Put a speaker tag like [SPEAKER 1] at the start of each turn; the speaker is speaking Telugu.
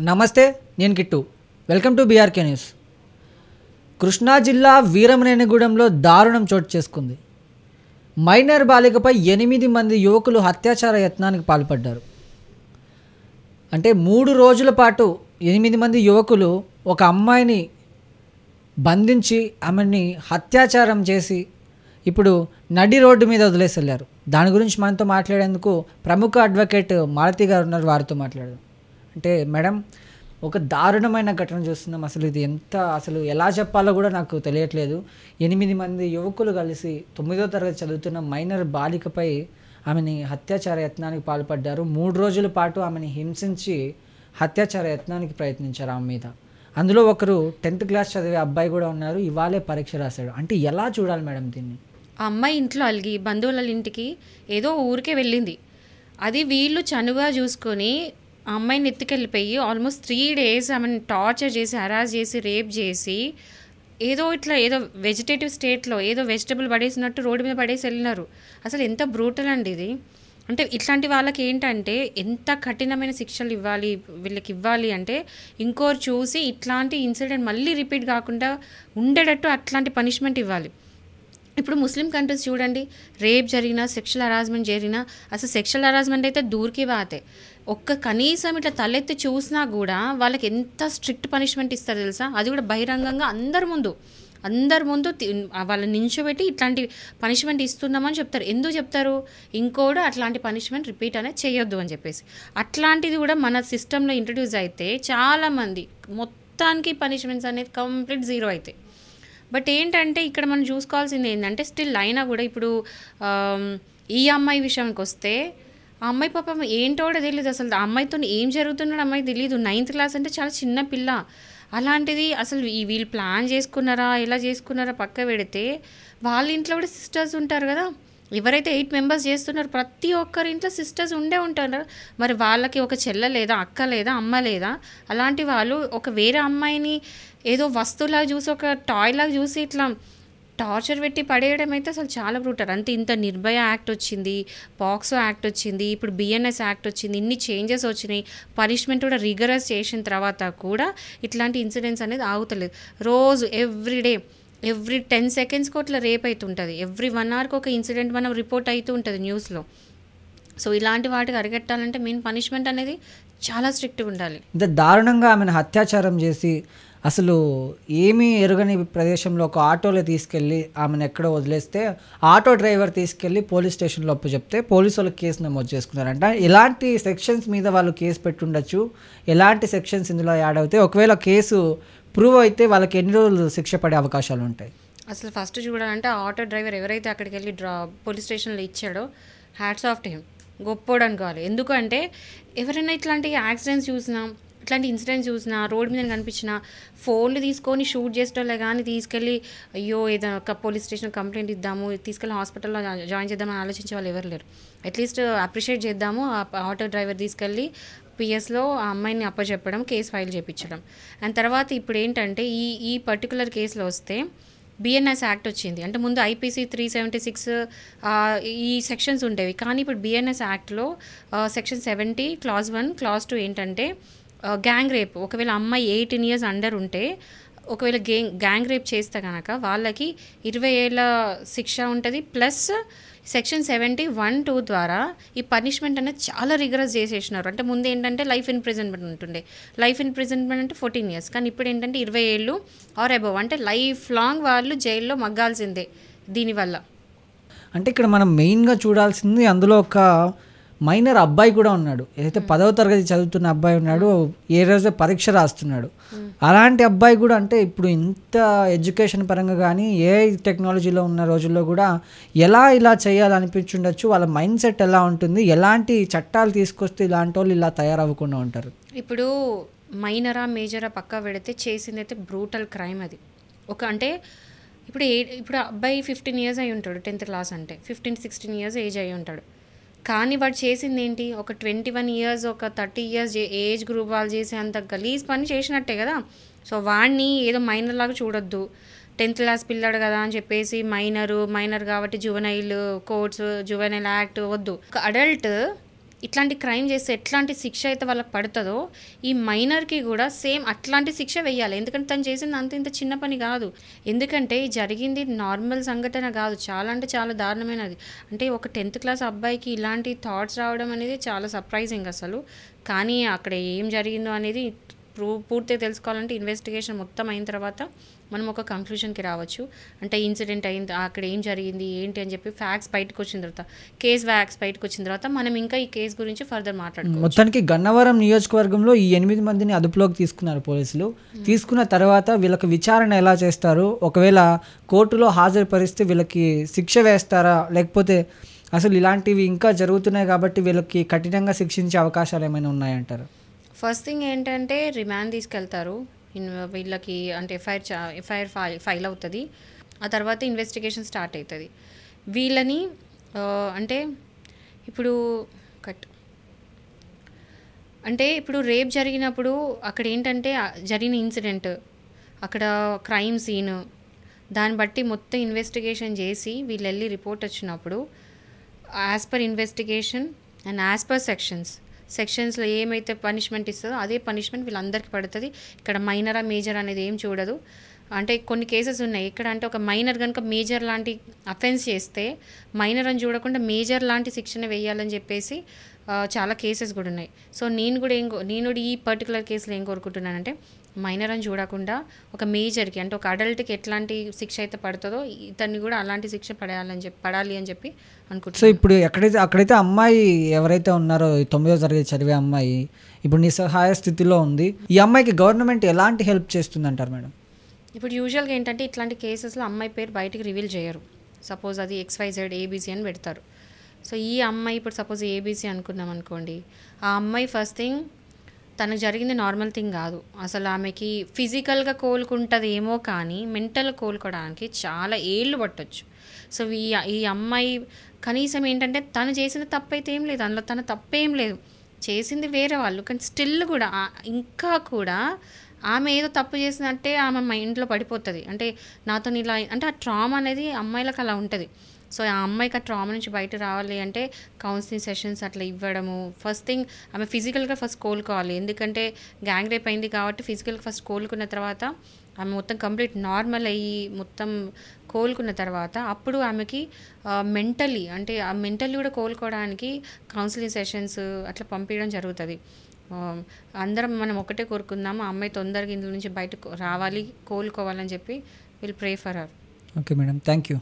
[SPEAKER 1] నమస్తే, నేను Kittu. Welcome to BRK news. Krishna జిల్లా వీరమనేనిగూడెంలో దారుణం చోటు చేసుకుంది. మైనర్ బాలికపై 8 మంది యువకులు అత్యాచార యత్నానికి పాల్పడ్డారు. అంటే 3 రోజుల పాటు 8 మంది యువకులు ఒక అమ్మాయిని బంధించి ఆమెని అత్యాచారం చేసి ఇప్పుడు నడి రోడ్డు మీద వదిలేసి వెళ్ళారు. దాని గురించి మనతో మాట్లాడేందుకు ప్రముఖ అడ్వకేట్ మాలతి గారు ఉన్నారు. వారితో మాట్లాడారు. అంటే మేడం, ఒక దారుణమైన ఘటన చూస్తున్నాం. అసలు ఎలా చెప్పాలో కూడా నాకు తెలియట్లేదు. 8 మంది యువకులు కలిసి 9వ తరగతి చదువుతున్న మైనర్ బాలికపై ఆమెని అత్యాచార యత్నానికి పాల్పడ్డారు. 3 రోజుల పాటు ఆమెని హింసించి అత్యాచార యత్నానికి ప్రయత్నించారు ఆమె మీద. అందులో ఒకరు 10th క్లాస్ చదివే అబ్బాయి కూడా ఉన్నారు. ఇవాళే పరీక్ష రాశాడు. అంటే ఎలా చూడాలి మేడం దీన్ని?
[SPEAKER 2] ఆ అమ్మాయి ఇంట్లో అలిగి బంధువుల ఇంటికి ఏదో ఊరికే వెళ్ళింది. అది వీళ్ళు చనువుగా చూసుకొని ఆ అమ్మాయిని ఎత్తుకెళ్ళిపోయి ఆల్మోస్ట్ 3 days ఆమెను టార్చర్ చేసి, హరాస్ చేసి, రేప్ చేసి, ఏదో వెజిటేటివ్ స్టేట్లో ఏదో వెజిటబుల్ పడేసినట్టు రోడ్డు మీద పడేసి వెళ్ళినారు. అసలు ఎంత బ్రూటల్ అండి ఇది. అంటే ఇట్లాంటి వాళ్ళకి ఏంటంటే ఎంత కఠినమైన శిక్షలు వీళ్ళకి ఇవ్వాలి అంటే ఇంకోరు చూసి ఇట్లాంటి ఇన్సిడెంట్ మళ్ళీ రిపీట్ కాకుండా ఉండేటట్టు అట్లాంటి పనిష్మెంట్ ఇవ్వాలి. ఇప్పుడు ముస్లిం కంట్రీస్ చూడండి, రేప్ జరిగినా, సెక్షువల్ హరాస్మెంట్ జరిగినా, అసలు సెక్షువల్ హరాస్మెంట్ అయితే దూరికి బాతే, కనీసం ఇట్లా తలెత్తి చూసినా కూడా వాళ్ళకి ఎంత స్ట్రిక్ట్ పనిష్మెంట్ ఇస్తారు తెలుసా? అది కూడా బహిరంగంగా అందరి ముందు వాళ్ళని నించోబెట్టి ఇట్లాంటి పనిష్మెంట్ ఇస్తున్నామని చెప్తారు. ఎందుకు చెప్తారు? ఇంకోడు అట్లాంటి పనిష్మెంట్ రిపీట్ అనేది చేయొద్దు అని చెప్పేసి. అట్లాంటిది కూడా మన సిస్టంలో ఇంట్రడ్యూస్ అయితే చాలామంది మొత్తానికి పనిష్మెంట్స్ అనేది కంప్లీట్ జీరో అవుతాయి. బట్ ఏంటంటే ఇక్కడ మనం చూసుకోవాల్సింది ఏంటంటే స్టిల్ అయినా కూడా ఇప్పుడు ఈ అమ్మాయి విషయానికి వస్తే ఆ అమ్మాయి పాపం ఏంటో కూడా తెలియదు. అసలు ఆ అమ్మాయితో ఏం జరుగుతున్నాడో అమ్మాయి తెలియదు. 9th క్లాస్ అంటే చాలా చిన్న పిల్ల. అలాంటిది అసలు వీళ్ళు ప్లాన్ చేసుకున్నారా, ఎలా చేసుకున్నారా పక్క పెడితే, వాళ్ళ ఇంట్లో కూడా సిస్టర్స్ ఉంటారు కదా. ఎవరైతే 8 members చేస్తున్నారో ప్రతి ఒక్కరి ఇంట్లో సిస్టర్స్ ఉంటారు. మరి వాళ్ళకి ఒక చెల్ల లేదా, అక్క లేదా, అమ్మ లేదా? అలాంటి వాళ్ళు ఒక వేరే అమ్మాయిని ఏదో వస్తువులాగా చూసి, ఒక టాయ్ లాగా చూసి ఇట్లా టార్చర్ పెట్టి పడేయడం అయితే అసలు చాలా బ్రూటల్. అంతే, ఇంత నిర్భయ యాక్ట్ వచ్చింది, పాక్సో యాక్ట్ వచ్చింది, ఇప్పుడు BNS యాక్ట్ వచ్చింది, ఇన్ని చేంజెస్ వచ్చినాయి. పనిష్మెంట్ కూడా రిగరస్ చేసిన తర్వాత కూడా ఇట్లాంటి ఇన్సిడెంట్స్ అనేది ఆగుతలేదు. రోజు ఎవ్రీ 10 secondsకి ఇట్లా రేప్ అవుతుంటుంది. ఎవ్రీ 1 hourకి ఒక ఇన్సిడెంట్ మనం రిపోర్ట్ అవుతూ ఉంటుంది న్యూస్లో. సో ఇలాంటి వాటికి అరికట్టాలంటే మెయిన్ పనిష్మెంట్ అనేది చాలా స్ట్రిక్ట్గా ఉండాలి.
[SPEAKER 1] ఇంత దారుణంగా ఆమెను అత్యాచారం చేసి అసలు ఏమీ ఎరుగని ప్రదేశంలో ఒక ఆటోలో తీసుకెళ్ళి ఆమెను ఎక్కడో వదిలేస్తే ఆటో డ్రైవర్ తీసుకెళ్ళి పోలీస్ స్టేషన్లో అప్పు చెప్తే పోలీసు వాళ్ళకి కేసు నమోదు చేసుకున్నారంట. ఎలాంటి సెక్షన్స్ మీద వాళ్ళు కేసు పెట్టుండొచ్చు, ఎలాంటి సెక్షన్స్ ఇందులో యాడ్ అవుతాయి, ఒకవేళ కేసు ప్రూవ్ అయితే వాళ్ళకి ఎన్ని రోజులు శిక్ష పడే అవకాశాలు ఉంటాయి?
[SPEAKER 2] అసలు ఫస్ట్ చూడాలంటే ఆటో డ్రైవర్ ఎవరైతే అక్కడికి వెళ్ళి పోలీస్ స్టేషన్లో ఇచ్చాడో హ్యాట్స్ ఆఫ్ టు హిమ్, గొప్పోడు అనుకోవాలి. ఎందుకంటే ఎవరైనా ఇట్లాంటి యాక్సిడెంట్స్ చూసినా, ఇట్లాంటి ఇన్సిడెంట్స్ చూసినా, రోడ్ మీద కనిపించిన ఫోన్లు తీసుకొని షూట్ చేసేటోళ్ళే కానీ తీసుకెళ్ళి అయ్యో ఏదో ఒక పోలీస్ స్టేషన్ కంప్లైంట్ ఇద్దాము, తీసుకెళ్ళి హాస్పిటల్లో జాయిన్ చేద్దామని ఆలోచించే వాళ్ళు ఎవరు లేరు. అట్లీస్ట్ అప్రిషియేట్ చేద్దాము, ఆ ఆటో డ్రైవర్ తీసుకెళ్ళి పిఎస్లో ఆ అమ్మాయిని అప్పచెప్పడం, కేసు ఫైల్ చేయించడం. అండ్ తర్వాత ఇప్పుడు ఏంటంటే ఈ పర్టికులర్ కేసులో వస్తే BNS యాక్ట్ వచ్చింది. అంటే ముందు IPC 376 ఈ సెక్షన్స్ ఉండేవి, కానీ ఇప్పుడు BNS యాక్ట్లో సెక్షన్ 70 clause 1 clause 2 ఏంటంటే గ్యాంగ్ రేప్, ఒకవేళ అమ్మాయి 18 years అండర్ ఉంటే, ఒకవేళ గ్యాంగ్ రేప్ చేస్తే కనుక వాళ్ళకి 20 ఏళ్ళ శిక్ష ఉంటుంది. ప్లస్ సెక్షన్ 70(1)(2) ద్వారా ఈ పనిష్మెంట్ అనేది చాలా రిగరస్ చేసేసినారు. అంటే ముందు ఏంటంటే లైఫ్ ఇంప్రిజన్మెంట్ ఉంటుండే, లైఫ్ ఇంప్రిజన్మెంట్ అంటే 14 years, కానీ ఇప్పుడు ఏంటంటే 20 ఏళ్ళు ఆర్ అబవ్, అంటే లైఫ్ లాంగ్ వాళ్ళు జైల్లో మగ్గాల్సిందే దీనివల్ల.
[SPEAKER 1] అంటే ఇక్కడ మనం మెయిన్గా చూడాల్సింది అందులో ఒక మైనర్ అబ్బాయి కూడా ఉన్నాడు. ఏదైతే 10వ తరగతి చదువుతున్న అబ్బాయి ఉన్నాడు, ఏ రోజు పరీక్ష రాస్తున్నాడు. అలాంటి అబ్బాయి కూడా అంటే ఇప్పుడు ఇంత ఎడ్యుకేషన్ పరంగా కానీ AI టెక్నాలజీలో ఉన్న రోజుల్లో కూడా ఇలా చేయాలనిపించుండొచ్చు. వాళ్ళ మైండ్ సెట్ ఎలా ఉంటుంది, ఎలాంటి చట్టాలు తీసుకొస్తే ఇలాంటి వాళ్ళు ఇలా తయారవ్వకుండా ఉంటారు?
[SPEAKER 2] ఇప్పుడు మైనరా మేజరా పక్కా పెడితే చేసింది అయితే బ్రూటల్ క్రైమ్ అది. అంటే ఇప్పుడు అబ్బాయి 15 years అయి ఉంటాడు, 10th క్లాస్ అంటే 15-16 years ఏజ్ అయి ఉంటాడు. కానీ వాడు చేసింది ఏంటి? ఒక 21 years, ఒక 30 years ఏజ్ గ్రూప్ వాళ్ళు చేసే అంత గలీజ్ పని చేసినట్టే కదా. సో వాడిని ఏదో మైనర్ లాగా చూడొద్దు. 10th క్లాస్ పిల్లాడు కదా అని చెప్పేసి మైనర్ కాబట్టి జువెనైల్ కోడ్స్, జువెనైల్ యాక్ట్ వద్దు. ఒక అడల్ట్ ఇట్లాంటి క్రైమ్ చేస్తే ఎట్లాంటి శిక్ష అయితే వాళ్ళకి పడుతుందో ఈ మైనర్కి కూడా సేమ్ అట్లాంటి శిక్ష వేయాలి. ఎందుకంటే తను చేసింది అంత ఇంత చిన్న పని కాదు. ఎందుకంటే ఈ జరిగింది నార్మల్ సంఘటన కాదు, చాలా అంటే చాలా దారుణమైనది. అంటే ఒక 10th క్లాస్ అబ్బాయికి ఇలాంటి థాట్స్ రావడం అనేది చాలా సర్ప్రైజింగ్ అసలు. కానీ అక్కడ ఏం జరిగిందో అనేది పూర్తిగా తెలుసుకోవాలంటే ఇన్వెస్టిగేషన్ మొత్తం అయిన తర్వాత మనం ఒక కంక్లూషన్కి రావచ్చు. అంటే ఇన్సిడెంట్ అయింది, అక్కడ ఏం జరిగింది ఏంటి అని చెప్పి ఫ్యాక్ట్స్ బయటకు వచ్చిన తర్వాత, కేస్ ఫ్యాక్ట్స్ బయటకు వచ్చిన తర్వాత మనం ఇంకా ఈ కేసు గురించి ఫర్దర్ మాట్లాడుకోవచ్చు.
[SPEAKER 1] మొత్తానికి గన్నవరం నియోజకవర్గంలో ఈ 8 మందిని అదుపులోకి తీసుకున్నారు పోలీసులు. తీసుకున్న తర్వాత వీళ్ళకి విచారణ ఎలా చేస్తారు, ఒకవేళ కోర్టులో హాజరుపరిస్తే వీళ్ళకి శిక్ష వేస్తారా, లేకపోతే అసలు ఇలాంటివి ఇంకా జరుగుతున్నాయి కాబట్టి వీళ్ళకి కఠినంగా శిక్షించే అవకాశాలు ఏమైనా ఉన్నాయంటారు?
[SPEAKER 2] ఫస్ట్ థింగ్ ఏంటంటే రిమాండ్ తీసుకెళ్తారు. వీళ్ళకి అంటే ఎఫ్ఐఆర్ ఫైల్ అవుతుంది. ఆ తర్వాత ఇన్వెస్టిగేషన్ స్టార్ట్ అవుతుంది. వీళ్ళని అంటే ఇప్పుడు ఇప్పుడు రేప్ జరిగినప్పుడు అక్కడ ఏంటంటే జరిగిన ఇన్సిడెంట్, అక్కడ క్రైమ్ సీన్, దాన్ని బట్టి మొత్తం ఇన్వెస్టిగేషన్ చేసి వీళ్ళు వెళ్ళి రిపోర్ట్ వచ్చినప్పుడు as per investigation and as per సెక్షన్స్లో ఏమైతే పనిష్మెంట్ ఇస్తుందో అదే పనిష్మెంట్ వీళ్ళందరికీ పడుతుంది. ఇక్కడ మైనరా మేజర్ అనేది ఏం చూడదు. అంటే కొన్ని కేసెస్ ఉన్నాయి ఇక్కడ అంటే ఒక మైనర్ కనుక మేజర్ లాంటి అఫెన్స్ చేస్తే మైనర్ అని చూడకుండా మేజర్ లాంటి శిక్షణ వేయాలని చెప్పేసి చాలా కేసెస్ కూడా ఉన్నాయి. సో నేను కూడా ఈ పర్టికులర్ కేసులో ఏం కోరుకుంటున్నానంటే మైనర్ అని చూడకుండా ఒక మేజర్కి అంటే ఒక అడల్ట్కి ఎట్లాంటి శిక్ష అయితే పడుతుందో ఇతన్ని కూడా అలాంటి శిక్ష పడాలి అని చెప్పి అనుకుంటున్నాను.
[SPEAKER 1] సో ఇప్పుడు అక్కడైతే అమ్మాయి ఎవరైతే ఉన్నారో 9వ తరగతి చదివే అమ్మాయి ఇప్పుడు నిస్సహాయ స్థితిలో ఉంది. ఈ అమ్మాయికి గవర్నమెంట్ ఎలాంటి హెల్ప్ చేస్తుంది అంటారు మేడం?
[SPEAKER 2] ఇప్పుడు యూజువల్గా ఏంటంటే ఇట్లాంటి కేసెస్లో అమ్మాయి పేరు బయటికి రివీల్ చేయరు. సపోజ్ అది XYZ ABC అని పెడతారు. సో ఈ అమ్మాయి ఇప్పుడు సపోజ్ ABC అనుకున్నాం అనుకోండి, ఆ అమ్మాయి ఫస్ట్ థింగ్ తనకు జరిగింది నార్మల్ థింగ్ కాదు. అసలు ఆమెకి ఫిజికల్గా కోలుకుంటుంది ఏమో కానీ మెంటల్ కోలుకోవడానికి చాలా ఏళ్ళు పట్టొచ్చు. సో ఈ అమ్మాయి కనీసం ఏంటంటే తను చేసిన తప్పైతే ఏం లేదు, అందులో తన తప్పేం లేదు, చేసింది వేరే వాళ్ళు. కానీ స్టిల్ కూడా ఇంకా కూడా ఆమె ఏదో తప్పు చేసినట్టే ఆమె మైండ్లో పడిపోతుంది. అంటే నాతో ఇలా అంటే ఆ ట్రామా అనేది అమ్మాయిలకు అలా ఉంటుంది. సో ఆ అమ్మాయికి ఆ ట్రామా నుంచి బయట రావాలి అంటే కౌన్సిలింగ్ సెషన్స్ అట్లా ఇవ్వడము. ఫస్ట్ థింగ్ ఆమె ఫిజికల్గా ఫస్ట్ కోలుకోవాలి. ఎందుకంటే గ్యాంగ్ రేప్ అయింది కాబట్టి ఫిజికల్గా ఫస్ట్ కోలుకున్న తర్వాత ఆమె మొత్తం కంప్లీట్ నార్మల్ అయ్యి మొత్తం కోలుకున్న తర్వాత అప్పుడు ఆమెకి మెంటల్లీ అంటే ఆ మెంటల్లీ కూడా కోలుకోవడానికి కౌన్సిలింగ్ సెషన్స్ అట్లా పంపించడం జరుగుతుంది. అందరం మనం ఒకటే కోరుకుందాము, ఆ అమ్మాయి తొందరగా ఇందులో నుంచి బయటకు రావాలి, కోలుకోవాలని చెప్పి will pray for her.
[SPEAKER 1] Okay madam, thank you.